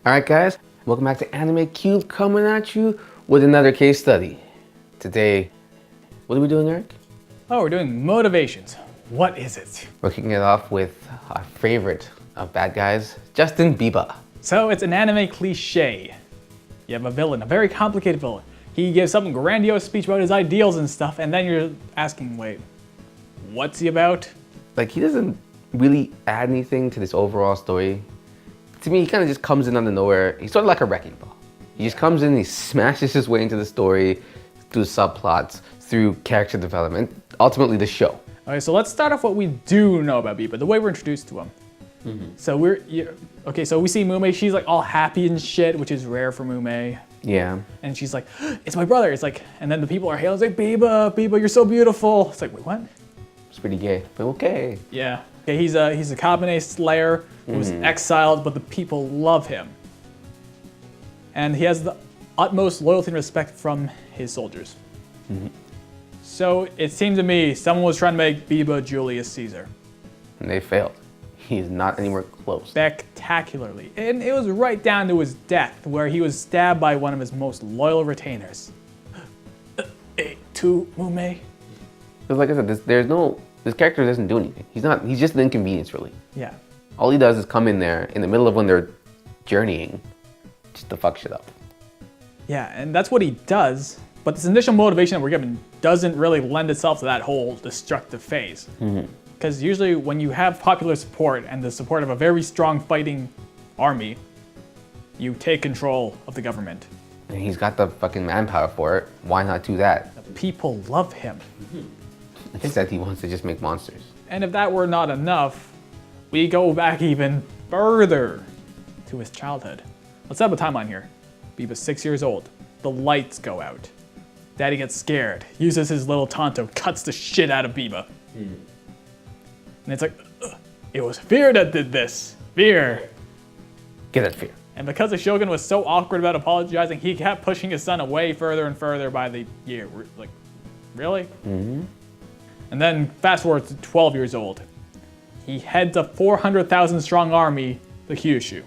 Alright guys, welcome back to Anime Cube, coming at you with another case study. Today, what are we doing, Eric? Oh, we're doing motivations. What is it? We're kicking it off with our favorite of bad guys, Justin Bieber. So it's an anime cliche. You have a villain, a very complicated villain. He gives some grandiose speech about his ideals and stuff, and then you're asking, wait, what's he about? Like, he doesn't really add anything to this overall story. To me, he kind of just comes in out of nowhere. He's sort of like a wrecking ball. He just comes in, he smashes his way into the story through subplots, through character development, ultimately the show. Okay, so let's start off what we do know about Bieber, the way we're introduced to him. So so we see Mume, she's like all happy and shit, which is rare for Mume. Yeah. And she's like, it's my brother. It's like, and then the people are hailing, like, Bieber, you're so beautiful. It's like, wait, what? It's pretty gay, but okay. Yeah. Okay, he's a Kabane slayer who was exiled, but the people love him. And he has the utmost loyalty and respect from his soldiers. So it seemed to me someone was trying to make Bieber Julius Caesar. And they failed. He's not anywhere close. Spectacularly. And it was right down to his death, where he was stabbed by one of his most loyal retainers. To Mume. Because like I said, this character doesn't do anything. He's just an inconvenience, really. Yeah. All he does is come in there in the middle of when they're journeying just to fuck shit up. Yeah, and that's what he does, but this initial motivation that we're given doesn't really lend itself to that whole destructive phase. Because usually when you have popular support and the support of a very strong fighting army, you take control of the government. And he's got the fucking manpower for it. Why not do that? The people love him. Instead, he wants to just make monsters. And if that were not enough, we go back even further to his childhood. Let's have a timeline here. Bieber's 6 years old. The lights go out. Daddy gets scared, uses his little Tonto, cuts the shit out of Bieber. And it's like, it was fear that did this. Fear. Get that fear. And because the Shogun was so awkward about apologizing, he kept pushing his son away further and further by the year. We're like, really? And then fast forward to 12 years old. He heads a 400,000 strong army to Kyushu.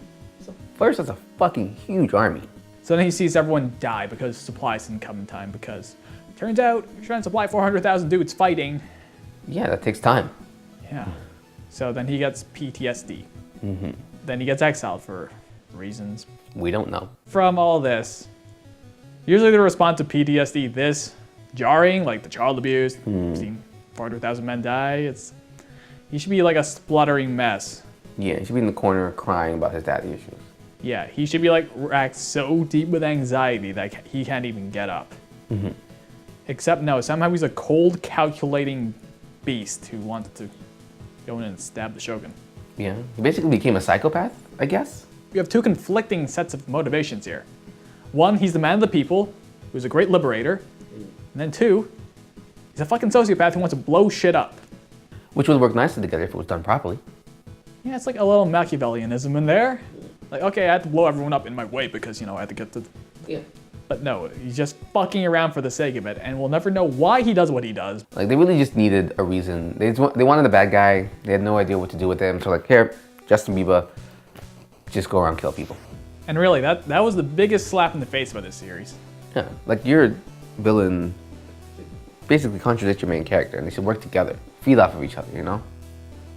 First, that's a fucking huge army. So then he sees everyone die because supplies didn't come in time, because turns out you're trying to supply 400,000 dudes fighting. Yeah, that takes time. Yeah. So then he gets PTSD. Then he gets exiled for reasons. We don't know. From all this, usually the response to PTSD this jarring, like the child abuse, seeing 400,000 men die, he should be like a spluttering mess. Yeah, he should be in the corner crying about his daddy issues. Yeah, he should be like racked so deep with anxiety that he can't even get up. Except no, somehow he's a cold, calculating beast who wanted to go in and stab the Shogun. Yeah, he basically became a psychopath, I guess. We have two conflicting sets of motivations here. One, he's the man of the people, who's a great liberator. And then two, he's a fucking sociopath who wants to blow shit up. Which would work nicely together if it was done properly. Yeah, it's like a little Machiavellianism in there. Like, okay, I had to blow everyone up in my way because, I had to get to... Yeah. But no, he's just fucking around for the sake of it, and we'll never know why he does what he does. Like, they really just needed a reason. They wanted a bad guy. They had no idea what to do with him. So like, here, Justin Bieber, just go around and kill people. And really, that was the biggest slap in the face about this series. Yeah, like your villain basically contradicts your main character, and they should work together, feed off of each other, to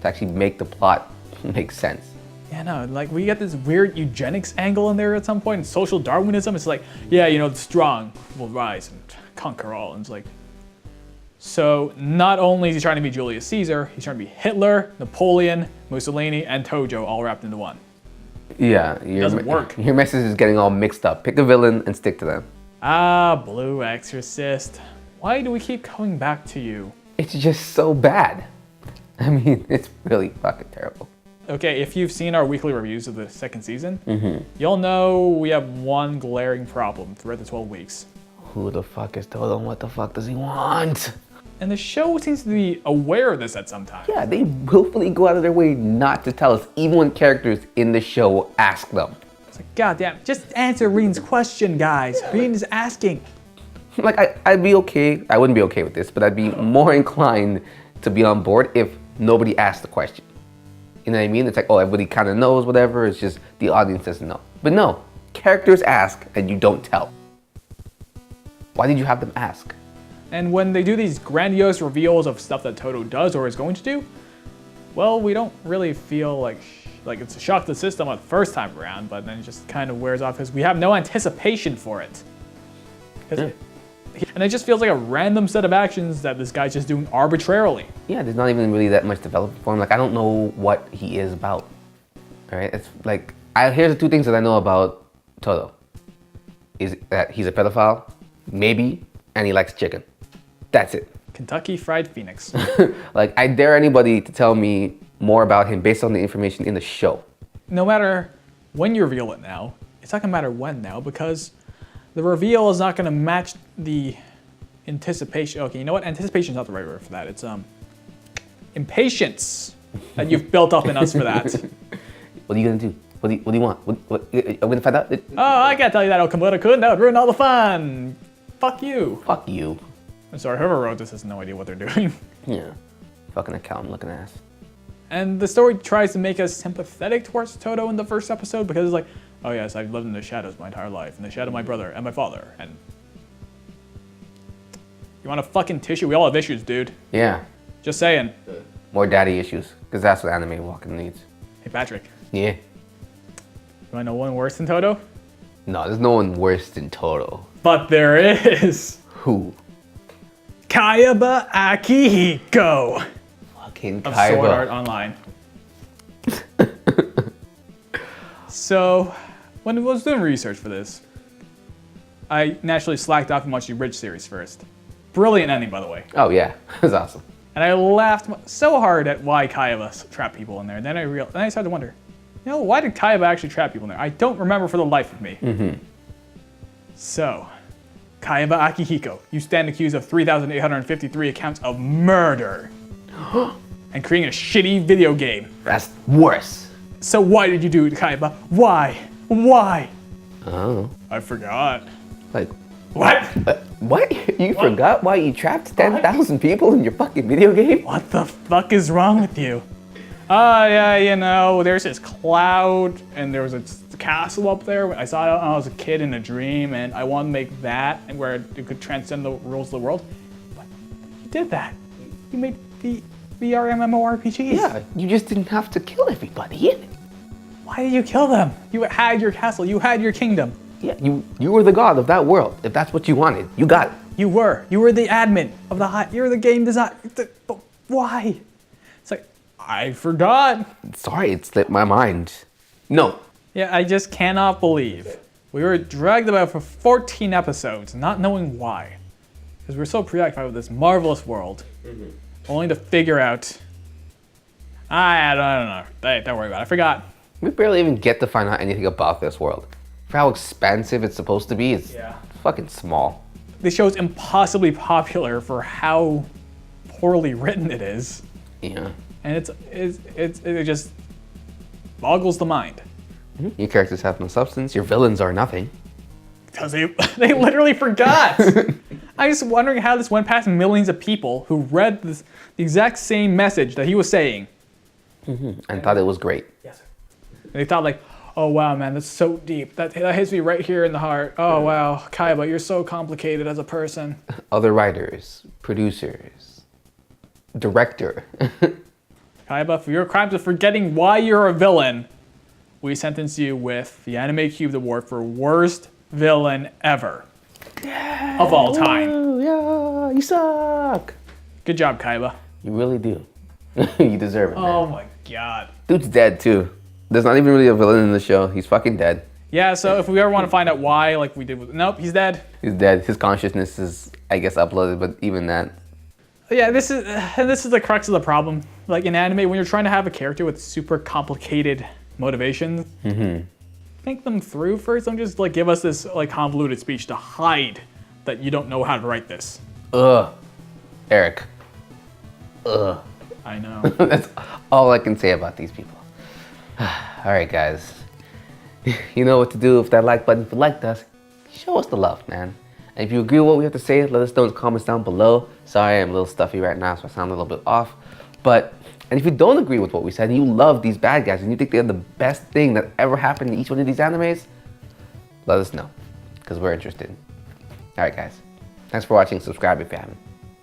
actually make the plot make sense. Yeah, no, like we get this weird eugenics angle in there at some point, and social Darwinism. It's like, yeah, the strong will rise and conquer all. And it's like, so not only is he trying to be Julius Caesar, he's trying to be Hitler, Napoleon, Mussolini, and Tojo all wrapped into one. Yeah, doesn't work. Your message is getting all mixed up. Pick a villain and stick to them. Ah, Blue Exorcist. Why do we keep coming back to you? It's just so bad. I mean, it's really fucking terrible. Okay, if you've seen our weekly reviews of the second season, you'll know we have one glaring problem throughout the 12 weeks. Who the fuck is Todo and what the fuck does he want? And the show seems to be aware of this at some time. Yeah, they willfully go out of their way not to tell us, even when characters in the show ask them. It's like, goddamn, just answer Reen's question, guys. Reen is asking. Like, I'd be okay, I wouldn't be okay with this, but I'd be more inclined to be on board if nobody asked the question. You know what I mean? It's like, oh, everybody kind of knows, whatever. It's just the audience doesn't know. But no, characters ask and you don't tell. Why did you have them ask? And when they do these grandiose reveals of stuff that Toto does or is going to do, well, we don't really feel like it's a shock to the system the first time around, but then it just kind of wears off because we have no anticipation for it. And it just feels like a random set of actions that this guy's just doing arbitrarily. Yeah, there's not even really that much development for him. Like, I don't know what he is about. All right, it's like, here's the two things that I know about Toto. Is that he's a pedophile, maybe, and he likes chicken. That's it. Kentucky Fried Phoenix. Like, I dare anybody to tell me more about him based on the information in the show. No matter when you reveal it now, it's not gonna matter when now because the reveal is not gonna match the anticipation. Okay, you know what? Anticipation is not the right word for that. It's impatience that you've built up in us for that. What are you gonna do? What do you want? I'm gonna find out. Oh, I can't tell you that, Okamura-kun. That would ruin all the fun. Fuck you. Fuck you. I'm sorry, whoever wrote this has no idea what they're doing. Yeah. Fucking accountant looking ass. And the story tries to make us sympathetic towards Toto in the first episode because it's like, oh yes, I've lived in the shadows my entire life, in the shadow of my brother and my father, and you want a fucking tissue? We all have issues, dude. Yeah. Just saying. More daddy issues, because that's what anime walking needs. Hey, Patrick. Yeah. You wanna know one worse than Toto? No, there's no one worse than Toto. But there is. Who? Kayaba Akihiko Fucking of Sword Art Kaiba. Online. So, when I was doing research for this, I naturally slacked off and watched the Bridge series first. Brilliant ending, by the way. Oh yeah, that's awesome. And I laughed so hard at why Kayaba trapped people in there. Then I started to wonder, you know, why did Kayaba actually trap people in there? I don't remember for the life of me. So, Kayaba Akihiko, you stand accused of 3,853 accounts of murder and creating a shitty video game. That's worse. So why did you do it, Kayaba? Why? Why? Oh. I forgot. Like, What? what? You forgot why you trapped 10,000 people in your fucking video game? What the fuck is wrong with you? Yeah, you know, there's this cloud and there was a castle up there. I saw it when I was a kid in a dream and I wanted to make that and where it could transcend the rules of the world. But you did that. You made the VR MMORPGs. Yeah, you just didn't have to kill everybody in it. Why did you kill them? You had your castle, you had your kingdom. Yeah, you were the god of that world. If that's what you wanted, you got it. You were the admin of the you're the game design. But why? It's like, I forgot. Sorry, it slipped my mind. No. Yeah, I just cannot believe we were dragged about for 14 episodes, not knowing why. Because we're so preoccupied with this marvelous world, only to figure out, I don't know. Hey, don't worry about it. I forgot. We barely even get to find out anything about this world. For how expansive it's supposed to be, it's fucking small. This show is impossibly popular for how poorly written it is. Yeah. And it just boggles the mind. Your characters have no substance, your villains are nothing. Because they literally forgot. I'm just wondering how this went past millions of people who read the exact same message that he was saying. And thought it was great. Yes, sir. They thought like, oh wow, man, that's so deep. That hits me right here in the heart. Oh wow, Kaiba, you're so complicated as a person. Other writers, producers, director. Kaiba, for your crimes of forgetting why you're a villain, we sentence you with the Anime Cubed Award for worst villain ever of all time. Oh, yeah, you suck. Good job, Kaiba. You really do. You deserve it, man. Oh my god. Dude's dead too. There's not even really a villain in the show. He's fucking dead. Yeah, so if we ever want to find out why, like we did with, nope, he's dead. He's dead. His consciousness is, I guess, uploaded, but even that. Yeah, this is the crux of the problem. Like in anime, when you're trying to have a character with super complicated motivations, think them through first. Don't just like give us this like convoluted speech to hide that you don't know how to write this. Ugh. Eric. Ugh. I know. That's all I can say about these people. All right, guys. You know what to do. If that like button, if you liked us, show us the love, man. And if you agree with what we have to say, let us know in the comments down below. Sorry, I'm a little stuffy right now, so I sound a little bit off. And if you don't agree with what we said, and you love these bad guys, and you think they're the best thing that ever happened in each one of these animes, let us know, because we're interested. All right, guys. Thanks for watching. Subscribe if you haven't.